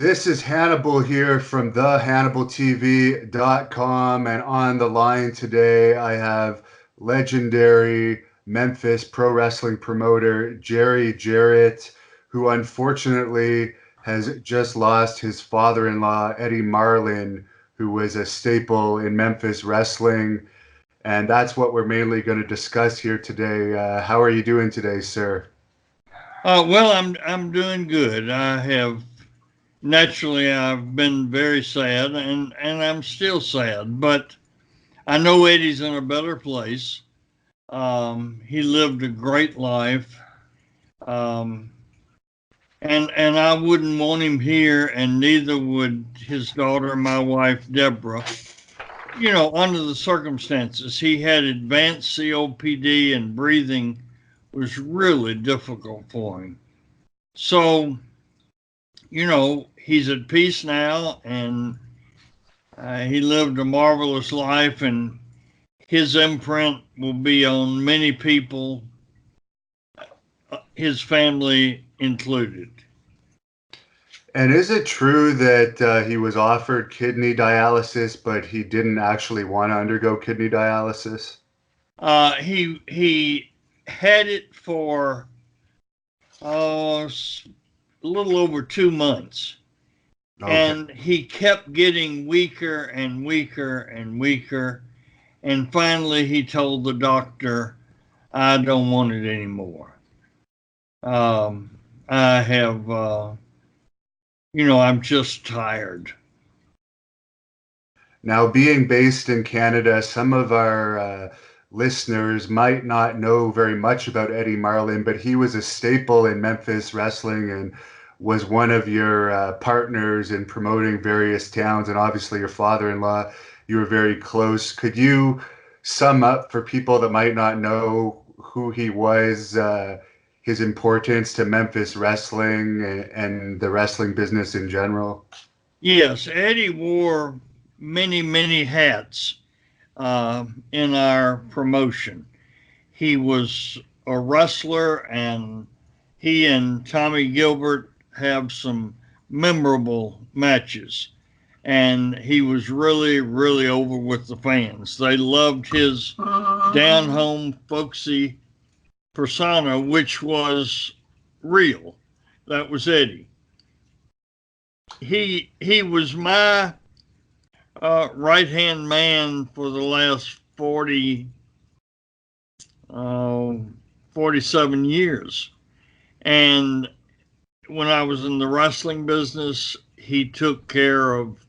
This is Hannibal here from thehannibaltv.com, and on the line today I have legendary Memphis pro wrestling promoter Jerry Jarrett, who unfortunately has just lost his father-in-law Eddie Marlin, who was a staple in Memphis wrestling, and that's what we're mainly going to discuss here today. How are you doing today, sir? I'm doing good. Naturally, I've been very sad, and I'm still sad, but I know Eddie's in a better place. He lived a great life, um, and I wouldn't want him here, and neither would his daughter, my wife, Deborah. Under the circumstances, he had advanced COPD, and breathing was really difficult for him. So, he's at peace now, and he lived a marvelous life, and his imprint will be on many people, his family included. And is it true that he was offered kidney dialysis, but he didn't actually want to undergo kidney dialysis? He had it for a little over 2 months. Okay. And he kept getting weaker and weaker and weaker. And finally, he told the doctor, I don't want it anymore. I'm just tired. Now, being based in Canada, some of our listeners might not know very much about Eddie Marlin, but he was a staple in Memphis wrestling and was one of your partners in promoting various towns, and obviously your father-in-law, you were very close. Could you sum up for people that might not know who he was, his importance to Memphis wrestling and the wrestling business in general? Yes, Eddie wore many, many hats in our promotion. He was a wrestler, and he and Tommy Gilbert have some memorable matches. And he was really, really over with the fans. They loved his down-home, folksy persona, which was real. That was Eddie. He was my right-hand man for the last 47 years. And when I was in the wrestling business, he took care of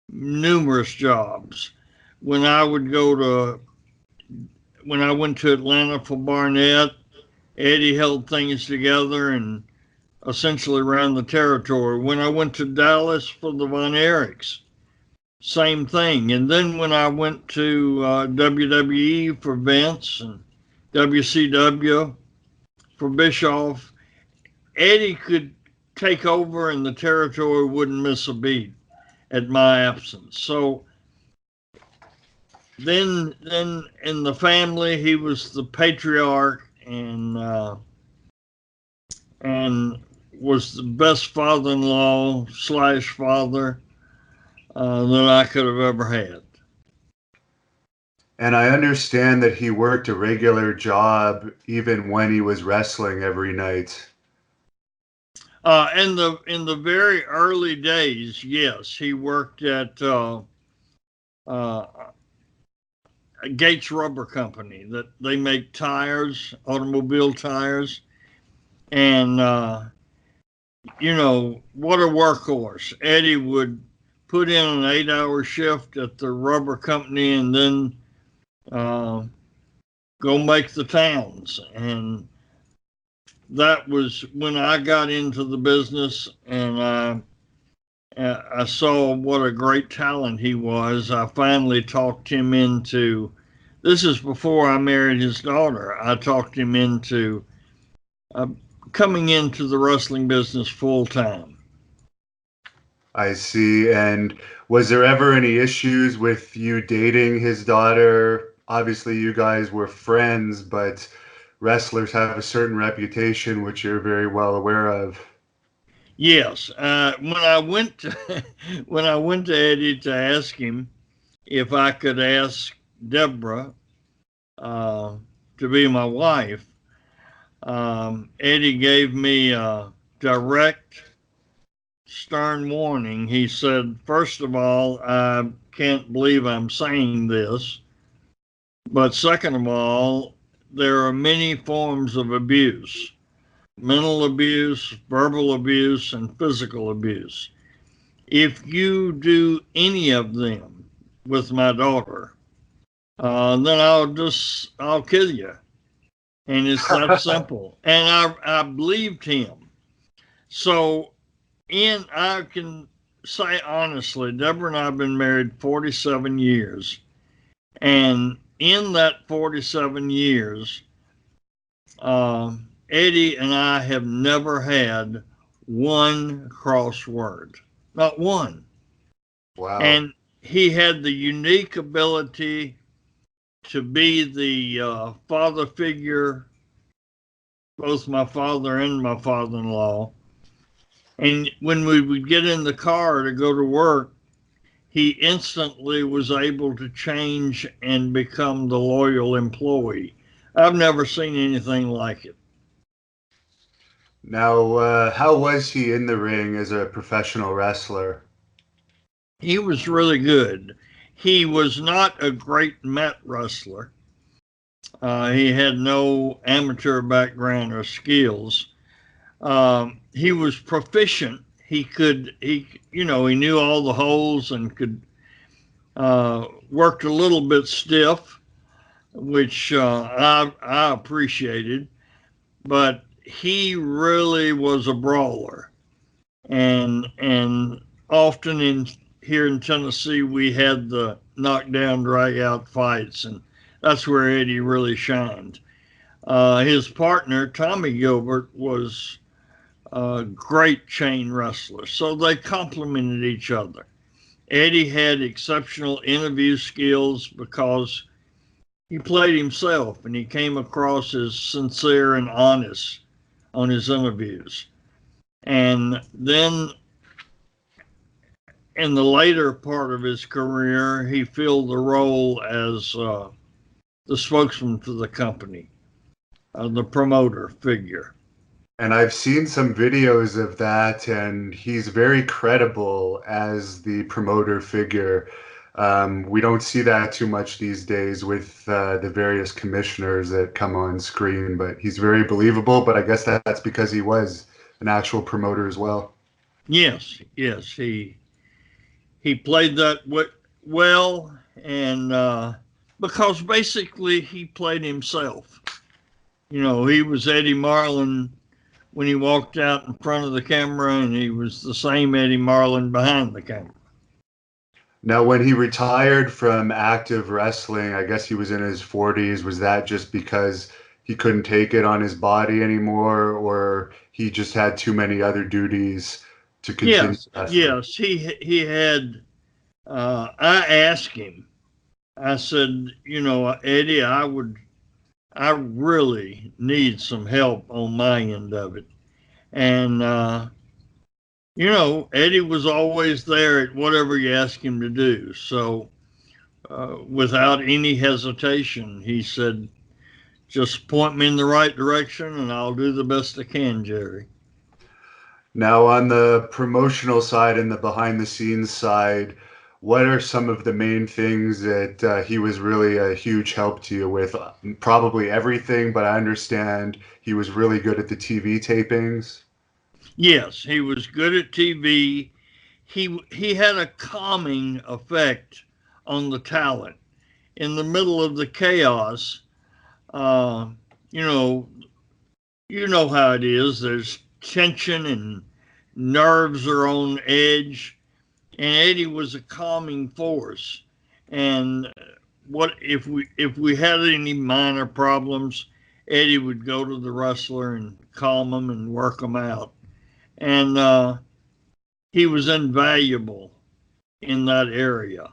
numerous jobs. When I went to Atlanta for Barnett, Eddie held things together and essentially ran the territory. When I went to Dallas for the Von Erichs, same thing. And then when I went to WWE for Vince and WCW for Bischoff, Eddie could take over and the territory wouldn't miss a beat at my absence. So then in the family, he was the patriarch and was the best father-in-law / father that I could have ever had. And I understand that he worked a regular job even when he was wrestling every night. In the very early days, yes, he worked at Gates Rubber Company. That they make tires, automobile tires, and what a workhorse. Eddie would put in an 8-hour shift at the rubber company and then go make the towns. And that was when I got into the business, and I saw what a great talent he was. I finally talked him into, this is before I married his daughter, I talked him into coming into the wrestling business full time. I see. And was there ever any issues with you dating his daughter? Obviously, you guys were friends, but wrestlers have a certain reputation, which you're very well aware of. Yes. When I went to, when I went to Eddie to ask him if I could ask Deborah to be my wife, Eddie gave me a direct, stern warning. He said, first of all, I can't believe I'm saying this, but second of all, there are many forms of abuse: mental abuse, verbal abuse, and physical abuse. If you do any of them with my daughter, then I'll kill you. And it's that simple. And I believed him. So, I can say honestly, Deborah and I have been married 47 years. And in that 47 years, Eddie and I have never had one crossword, not one. Wow. And he had the unique ability to be the father figure, both my father and my father-in-law. And when we would get in the car to go to work, he instantly was able to change and become the loyal employee. I've never seen anything like it. Now, how was he in the ring as a professional wrestler? He was really good. He was not a great mat wrestler. He had no amateur background or skills. He was proficient. He knew all the holes and could worked a little bit stiff, which I appreciated. But he really was a brawler, and often here in Tennessee we had the knockdown drag out fights, and that's where Eddie really shined. His partner Tommy Gilbert was a great chain wrestler, so they complemented each other. Eddie had exceptional interview skills because he played himself and he came across as sincere and honest on his interviews. And then in the later part of his career, he filled the role as the spokesman for the company, the promoter figure. And I've seen some videos of that, and he's very credible as the promoter figure. We don't see that too much these days with the various commissioners that come on screen, but he's very believable. But I guess that's because he was an actual promoter as well. Yes, he played that well, and because basically he played himself. He was Eddie Marlin when he walked out in front of the camera, and he was the same Eddie Marlin behind the camera. Now, when he retired from active wrestling, I guess he was in his 40s. Was that just because he couldn't take it on his body anymore, or he just had too many other duties to continue wrestling? Yes, he had. I asked him. I said, Eddie, I really need some help on my end of it. And, Eddie was always there at whatever you asked him to do. So, without any hesitation, he said, just point me in the right direction and I'll do the best I can, Jerry. Now, on the promotional side and the behind the scenes side, what are some of the main things that he was really a huge help to you with? Probably everything, but I understand he was really good at the TV tapings. Yes, he was good at TV. He had a calming effect on the talent. In the middle of the chaos, uh, you know, you know how it is. There's tension and nerves are on edge. And Eddie was a calming force. And what if we had any minor problems, Eddie would go to the wrestler and calm them and work them out. And he was invaluable in that area.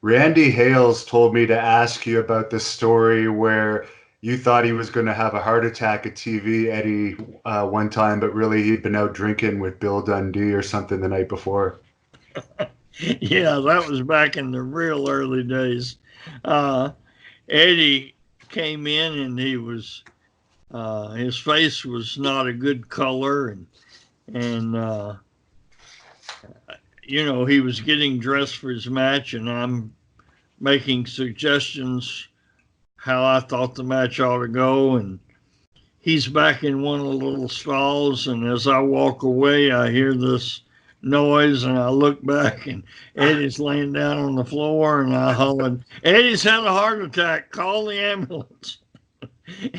Randy Hales told me to ask you about the story where you thought he was going to have a heart attack at TV, Eddie, one time, but really he'd been out drinking with Bill Dundee or something the night before. Yeah, that was back in the real early days. Eddie came in and he was his face was not a good color, and you know, he was getting dressed for his match, and I'm making suggestions how I thought the match ought to go, and he's back in one of the little stalls, and as I walk away, I hear this noise, and I look back, and Eddie's laying down on the floor, and I hollered, "Eddie's had a heart attack, call the ambulance."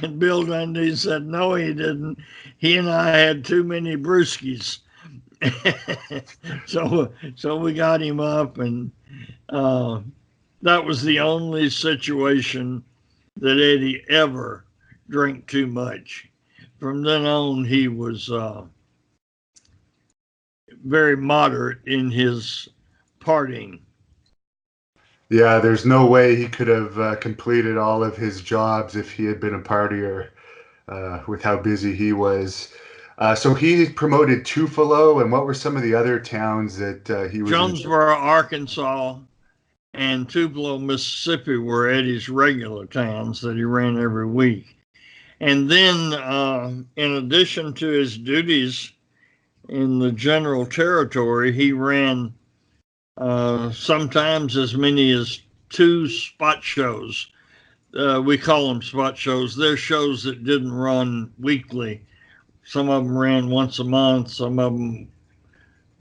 And Bill Dundee said, "No, he didn't. He and I had too many brewskis." so we got him up, and that was the only situation that Eddie ever drank too much. From then on, he was very moderate in his partying. Yeah, there's no way he could have completed all of his jobs if he had been a partier with how busy he was. So he promoted Tufalo, and what were some of the other towns that he was Jonesboro, Arkansas, and Tupelo, Mississippi were Eddie's regular towns that he ran every week. And then, in addition to his duties in the general territory, he ran sometimes as many as 2 spot shows. We call them spot shows. They're shows that didn't run weekly. Some of them ran once a month, some of them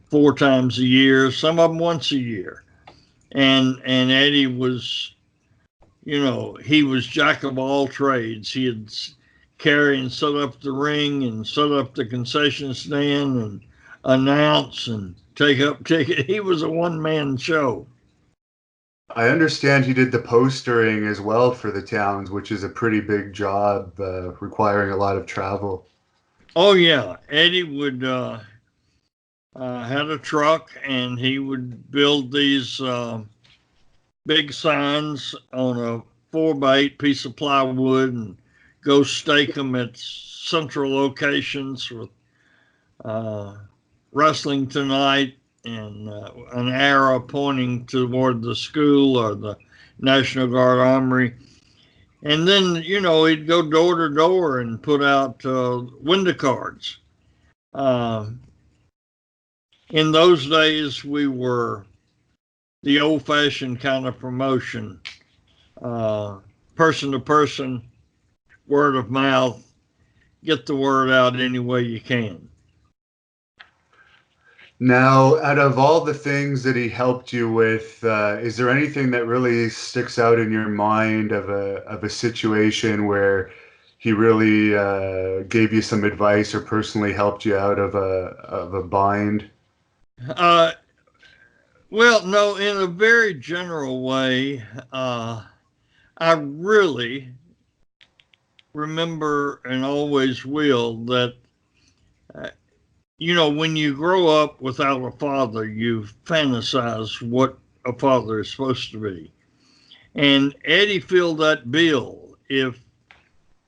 4 times a year, some of them once a year. And Eddie was, you know, he was jack of all trades. He had carry and set up the ring and set up the concession stand and announce and take up ticket. He was a one-man show. I understand he did the postering as well for the towns, which is a pretty big job, requiring a lot of travel. Oh yeah, Eddie would had a truck, and he would build these big signs on a 4x8 piece of plywood and go stake them at central locations with Wrestling Tonight and an arrow pointing toward the school or the National Guard Armory. And then, you know, he'd go door to door and put out window cards. In those days, we were the old-fashioned kind of promotion, person to person, word of mouth, get the word out any way you can. Now, out of all the things that he helped you with, is there anything that really sticks out in your mind of a situation where he really gave you some advice or personally helped you out of a bind? Well, no, in a very general way, I really remember and always will that, you know, when you grow up without a father, you fantasize what a father is supposed to be. And Eddie filled that bill.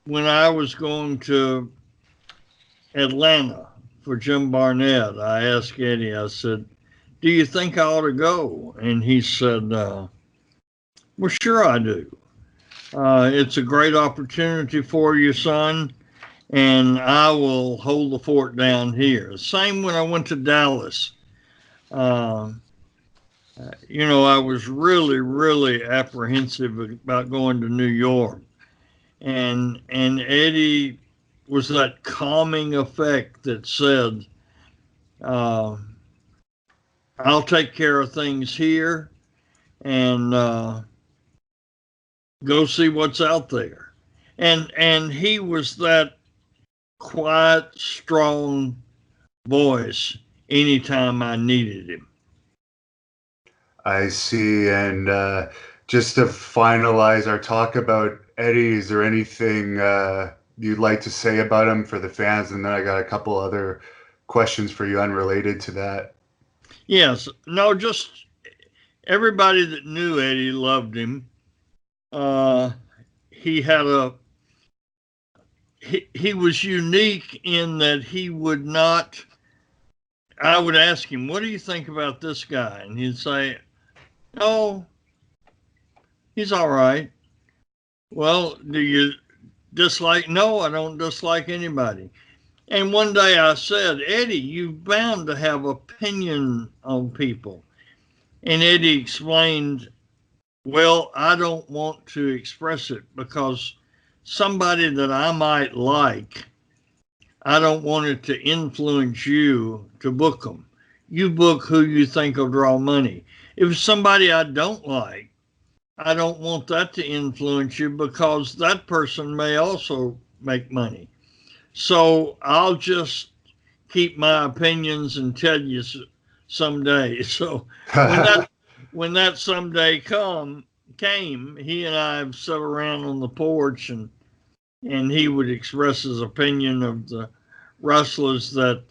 When I was going to Atlanta for Jim Barnett, I asked Eddie, I said, "Do you think I ought to go?" And he said, "Well, sure I do. It's a great opportunity for you, son, and I will hold the fort down here." Same when I went to Dallas. You know, I was really, really apprehensive about going to New York. And Eddie was that calming effect that said, I'll take care of things here, and go see what's out there. And he was that quiet, strong voice anytime I needed him. I see. And just to finalize our talk about Eddie, is there anything you'd like to say about him for the fans? And then I got a couple other questions for you unrelated to that. Yes. No, just everybody that knew Eddie loved him. He had a he was unique in that he would not. I would ask him, "What do you think about this guy?" And he'd say, "Oh, he's all right." Well, do you dislike? No, I don't dislike anybody. And one day I said, "Eddie, you're bound to have opinion on people." And Eddie explained, "Well, I don't want to express it because somebody that I might like, I don't want it to influence you to book them. You book who you think will draw money. If it's somebody I don't like, I don't want that to influence you because that person may also make money. So I'll just keep my opinions and tell you someday." So when that someday came, he and I have sat around on the porch, and he would express his opinion of the wrestlers that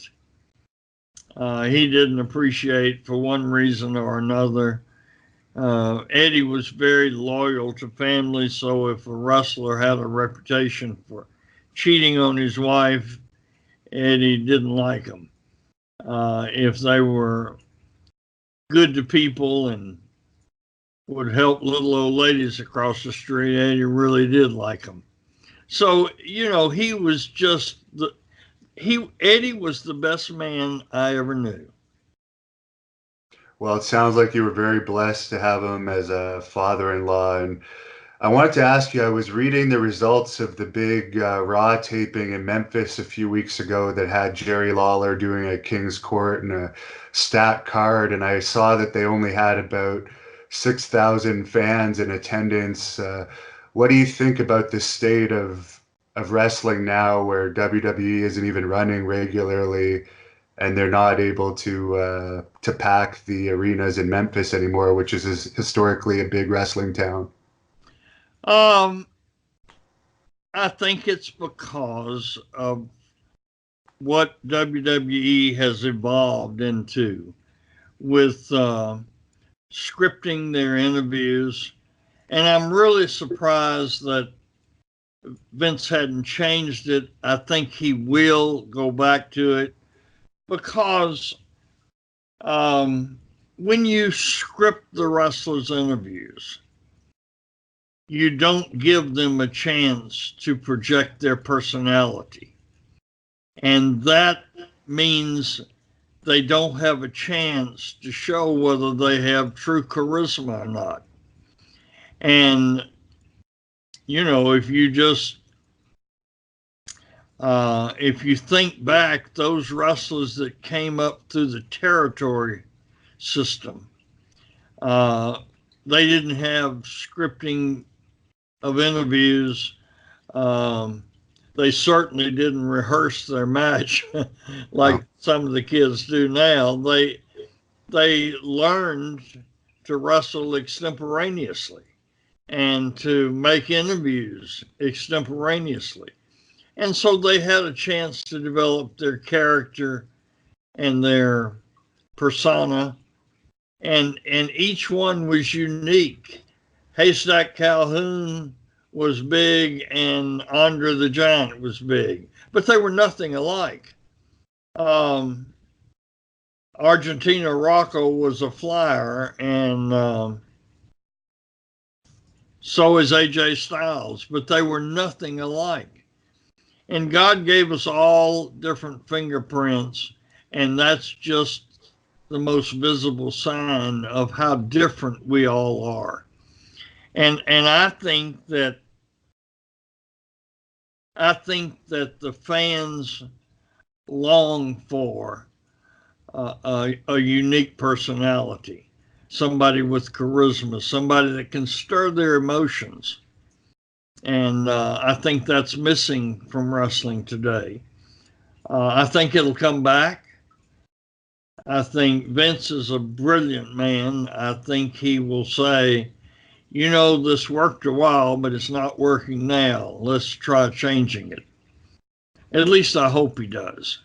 he didn't appreciate for one reason or another. Eddie was very loyal to family, so if a wrestler had a reputation for cheating on his wife, Eddie didn't like them. If they were good to people and would help little old ladies across the street, Eddie really did like them. So, he was just Eddie was the best man I ever knew. Well, it sounds like you were very blessed to have him as a father-in-law. And I wanted to ask you, I was reading the results of the big Raw taping in Memphis a few weeks ago that had Jerry Lawler doing a King's Court and a stat card, and I saw that they only had about 6,000 fans in attendance. What do you think about the state of wrestling now, where WWE isn't even running regularly, and they're not able to pack the arenas in Memphis anymore, which is historically a big wrestling town? I think it's because of what WWE has evolved into with scripting their interviews. And I'm really surprised that Vince hadn't changed it. I think he will go back to it because when you script the wrestlers' interviews, you don't give them a chance to project their personality. And that means they don't have a chance to show whether they have true charisma or not. And, if you just, if you think back, those wrestlers that came up through the territory system, they didn't have scripting of interviews. They certainly didn't rehearse their match like some of the kids do now. They learned to wrestle extemporaneously and to make interviews extemporaneously. And so they had a chance to develop their character and their persona, and each one was unique. Haystack Calhoun was big and Andre the Giant was big, but they were nothing alike. Argentina Rocco was a flyer, and so is AJ Styles, but they were nothing alike. And God gave us all different fingerprints, and that's just the most visible sign of how different we all are. And I think that the fans long for a unique personality, somebody with charisma, somebody that can stir their emotions. And I think that's missing from wrestling today. I think it'll come back. I think Vince is a brilliant man. I think he will say, this worked a while, but it's not working now. Let's try changing it. At least I hope he does.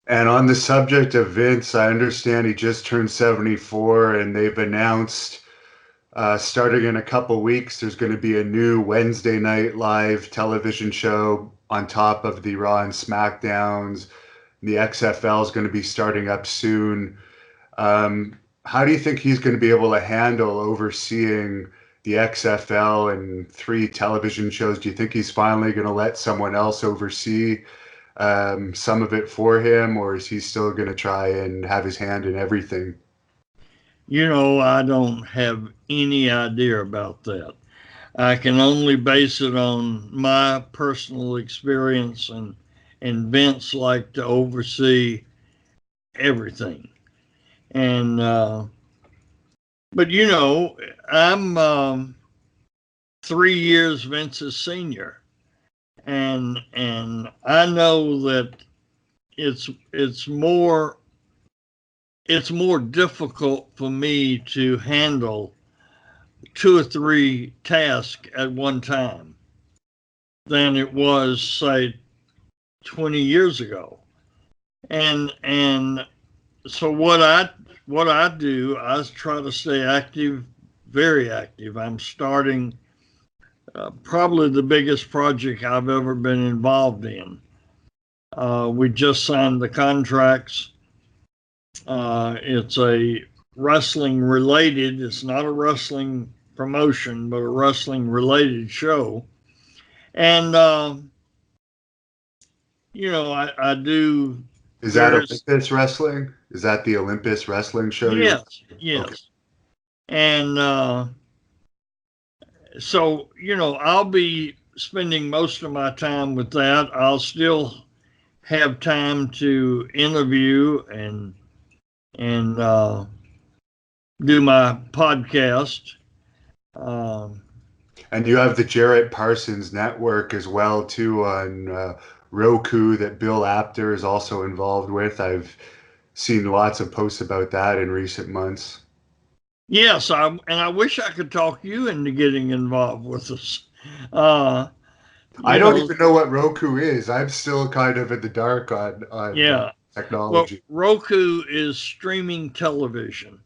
And on the subject of Vince, I understand he just turned 74, and they've announced starting in a couple weeks, there's going to be a new Wednesday night live television show on top of the Raw and SmackDowns. The XFL is going to be starting up soon. How do you think he's going to be able to handle overseeing the XFL and 3 television shows? Do you think he's finally going to let someone else oversee some of it for him, or is he still going to try and have his hand in everything? I don't have any idea about that. I can only base it on my personal experience, and Vince liked to oversee everything. And but I'm 3 years Vince's senior, and I know that it's more difficult for me to handle 2 or 3 tasks at one time than it was, say, 20 years ago. And so what I do, I try to stay active, very active. I'm starting probably the biggest project I've ever been involved in. We just signed the contracts. It's a wrestling related, it's not a wrestling promotion, but a wrestling related show. And, I do. Is that Olympus Wrestling? Is that the Olympus Wrestling show? Yes. Okay. And so, I'll be spending most of my time with that. I'll still have time to interview and do my podcast. And you have the Jarrett Parsons Network as well, too, on Roku that Bill Apter is also involved with. I've seen lots of posts about that in recent months. Yes, and I wish I could talk you into getting involved with us. I don't even know what Roku is. I'm still kind of in the dark on technology. Well, Roku is streaming television,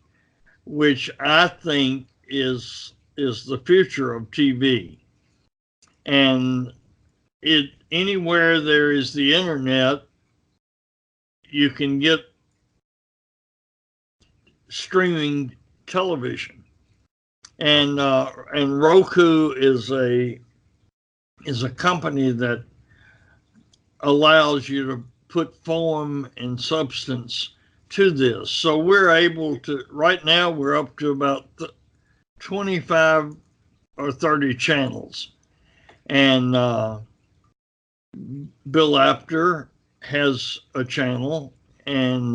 which I think is the future of TV. And anywhere there is the internet, you can get streaming television. And Roku is a company that allows you to put form and substance to this. So we're able to, right now we're up to about 25 or 30 channels. And Bill Apter has a channel. And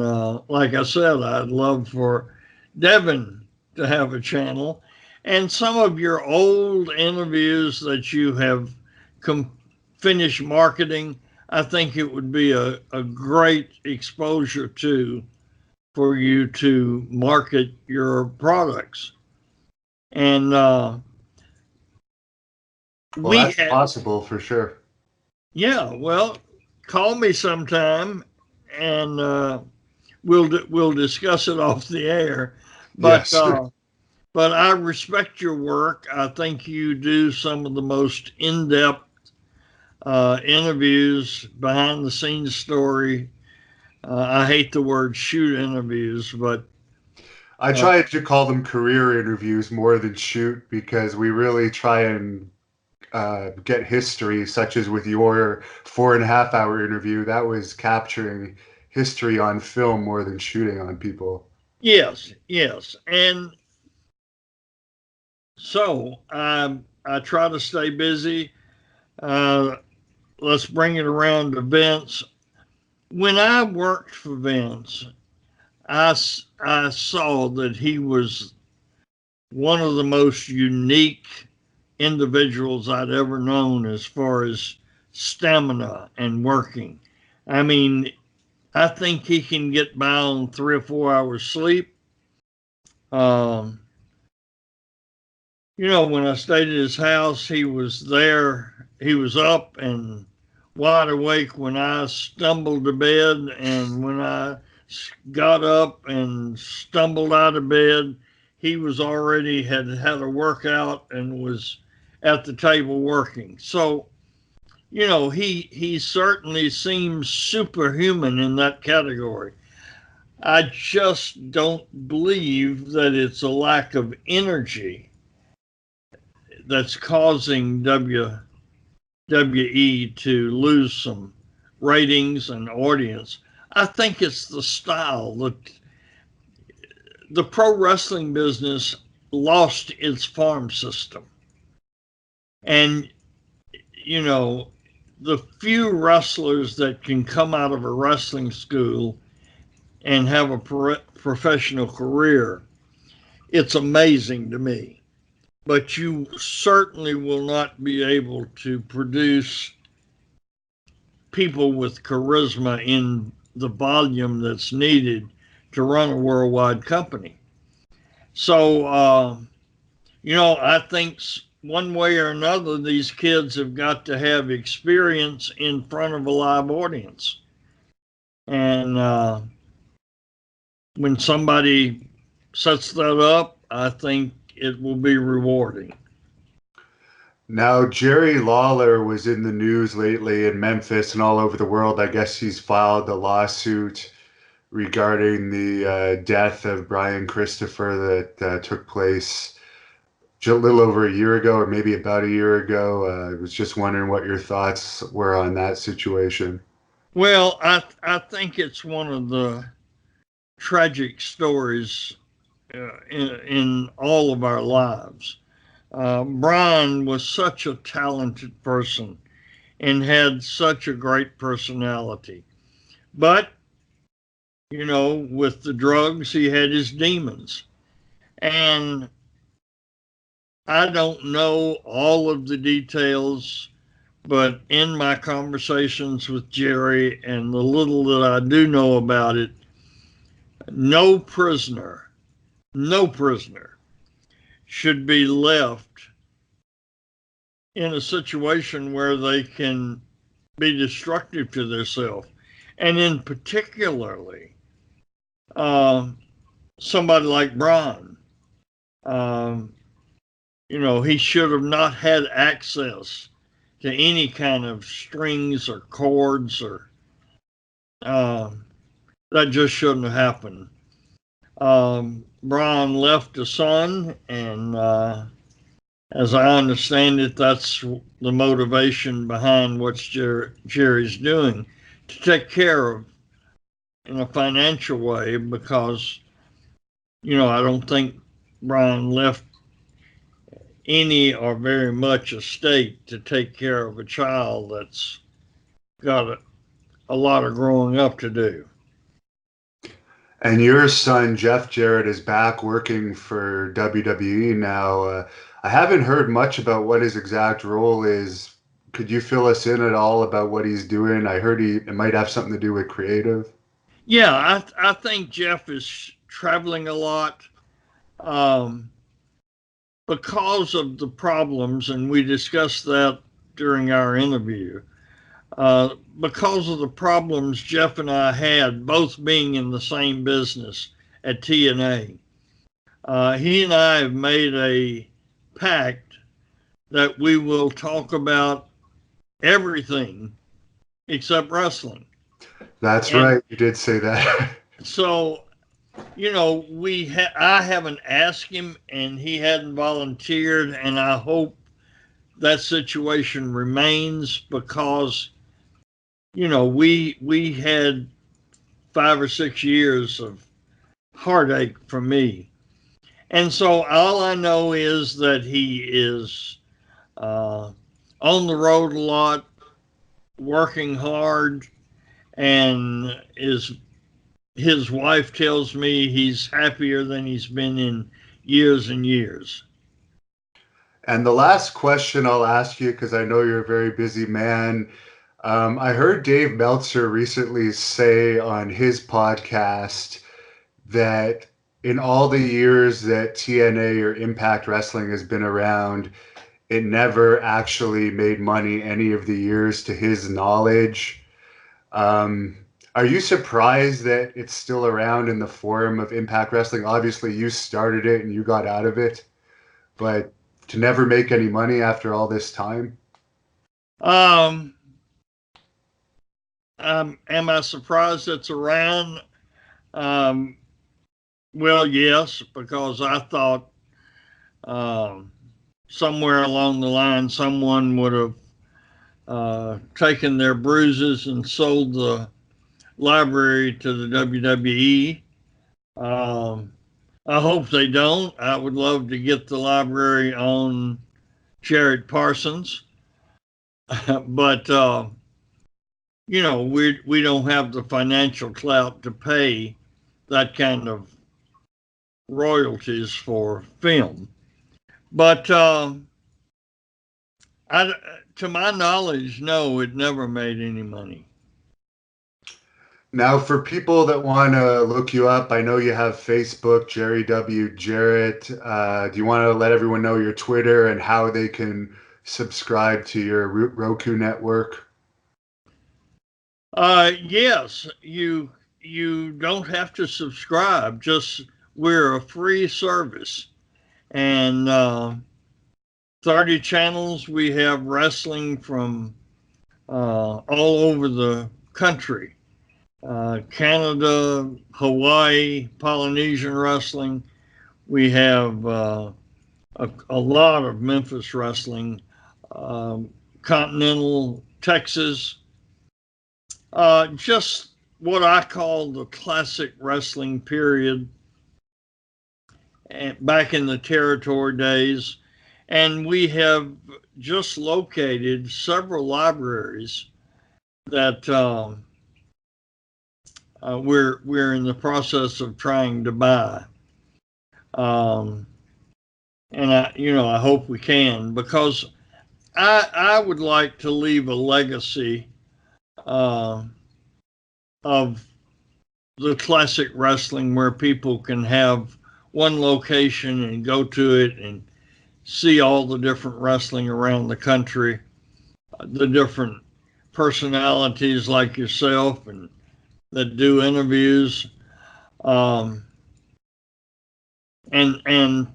like I said, I'd love for Devon to have a channel. And some of your old interviews that you have finished marketing, I think it would be a great exposure for you to market your products. And that's possible for sure. Yeah, well, call me sometime and we'll discuss it off the air. But yes. But I respect your work. I think you do some of the most in-depth interviews, behind the scenes story. I hate the word shoot interviews, but I try to call them career interviews more than shoot, because we really try and get history, such as with your 4.5 hour interview. That was capturing history on film more than shooting on people. Yes. And so I try to stay busy. Let's bring it around to Vince. When I worked for Vince, I saw that he was one of the most unique individuals I'd ever known as far as stamina and working. I mean, I think he can get by on 3 or 4 hours sleep. When I stayed at his house, he was there. He was up and wide awake when I stumbled to bed, and when I got up and stumbled out of bed, he was already had a workout and was at the table working. So he certainly seems superhuman in that category. I just don't believe that it's a lack of energy that's causing WWE to lose some ratings and audience. I think it's the style. The pro wrestling business lost its farm system. And, you know, the few wrestlers that can come out of a wrestling school and have a professional career, it's amazing to me. But you certainly will not be able to produce people with charisma in the volume that's needed to run a worldwide company. So, I think one way or another, these kids have got to have experience in front of a live audience. And when somebody sets that up, I think it will be rewarding. Now, Jerry Lawler was in the news lately in Memphis and all over the world. I guess he's filed a lawsuit regarding the death of Brian Christopher that took place a little over a year ago, or maybe about a year ago. I was just wondering what your thoughts were on that situation. Well, I think it's one of the tragic stories in all of our lives. Brian was such a talented person and had such a great personality. But, with the drugs, he had his demons. And I don't know all of the details, but in my conversations with Jerry and the little that I do know about it, no prisoner should be left in a situation where they can be destructive to themselves. And in particularly, somebody like Brian, he should have not had access to any kind of strings or chords or that just shouldn't have happened. Brian left a son, and as I understand it, that's the motivation behind what Jerry's doing, to take care of in a financial way, because, I don't think Brian left any or very much estate to take care of a child that's got a lot of growing up to do. And your son, Jeff Jarrett, is back working for WWE now. I haven't heard much about what his exact role is. Could you fill us in at all about what he's doing? I heard it might have something to do with creative. Yeah, I think Jeff is traveling a lot because of the problems, and we discussed that during our interview. Because of the problems Jeff and I had, both being in the same business at TNA, he and I have made a pact that we will talk about everything except wrestling. That's right. You did say that. So, I haven't asked him, and he hadn't volunteered, and I hope that situation remains, because we had 5 or 6 years of heartache for me. And so all I know is that he is on the road a lot, working hard, and his wife tells me he's happier than he's been in years and years. And the last question I'll ask you, because I know you're a very busy man, I heard Dave Meltzer recently say on his podcast that in all the years that TNA or Impact Wrestling has been around, it never actually made money any of the years to his knowledge. Are you surprised that it's still around in the form of Impact Wrestling? Obviously, you started it and you got out of it, but to never make any money after all this time? Am I surprised it's around? Um, well, yes, because I thought um, somewhere along the line someone would have taken their bruises and sold the library to the WWE. Um, I hope they don't. I would love to get the library on Jared Parsons, but we don't have the financial clout to pay that kind of royalties for film. But to my knowledge, no, it never made any money. Now, for people that want to look you up, I know you have Facebook, Jerry W. Jarrett. Do you want to let everyone know your Twitter and how they can subscribe to your Roku network? Yes, you don't have to subscribe. Just we're a free service, and 30 channels. We have wrestling from all over the country. Canada, Hawaii, Polynesian wrestling. We have a lot of Memphis wrestling, continental Texas, just what I call the classic wrestling period back in the territory days. And we have just located several libraries that we're in the process of trying to buy, and I hope we can, because I would like to leave a legacy of the classic wrestling where people can have one location and go to it and see all the different wrestling around the country, the different personalities like yourself and that do interviews, and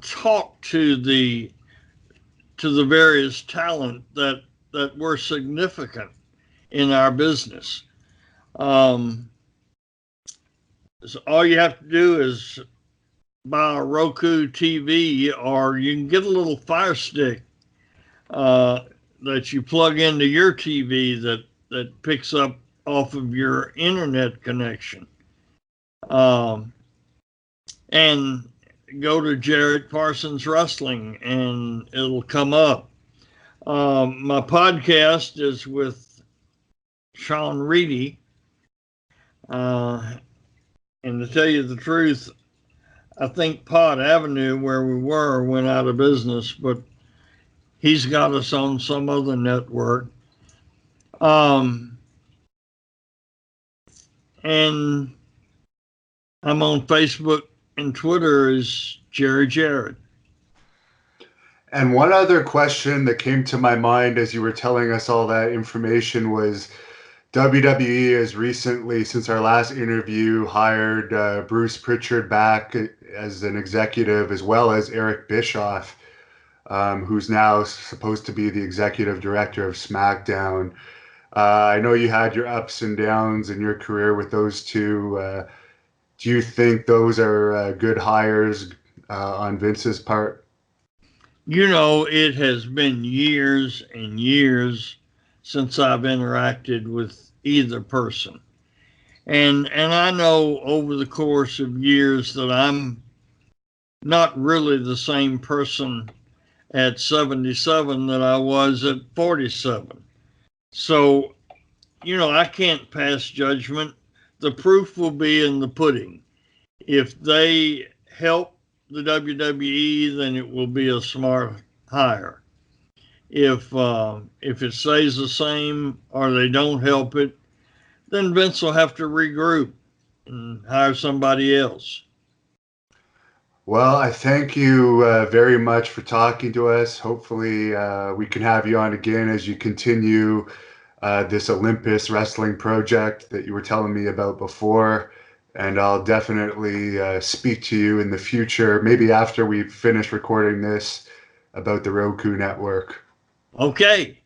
talk to the various talent that were significant in our business. So all you have to do is buy a Roku TV, or you can get a little Fire Stick that you plug into your TV that picks up off of your internet connection, and go to Jarrett Parsons Wrestling, and it'll come up. My podcast is with Sean Reedy, and to tell you the truth, I think Pod Avenue, where we were, went out of business, but he's got us on some other network. And I'm on Facebook and Twitter as Jerry Jarrett. And one other question that came to my mind as you were telling us all that information was WWE has recently, since our last interview, hired Bruce Prichard back as an executive, as well as Eric Bischoff, who's now supposed to be the executive director of SmackDown. I know you had your ups and downs in your career with those two. Do you think those are good hires on Vince's part? It has been years and years since I've interacted with either person. And I know over the course of years that I'm not really the same person at 77 that I was at 47. So, I can't pass judgment. The proof will be in the pudding. If they help the WWE, then it will be a smart hire. If it stays the same or they don't help it, then Vince will have to regroup and hire somebody else. Well, I thank you very much for talking to us. Hopefully, we can have you on again as you continue this Olympus wrestling project that you were telling me about before. And I'll definitely speak to you in the future, maybe after we finish recording this, about the Roku network. Okay.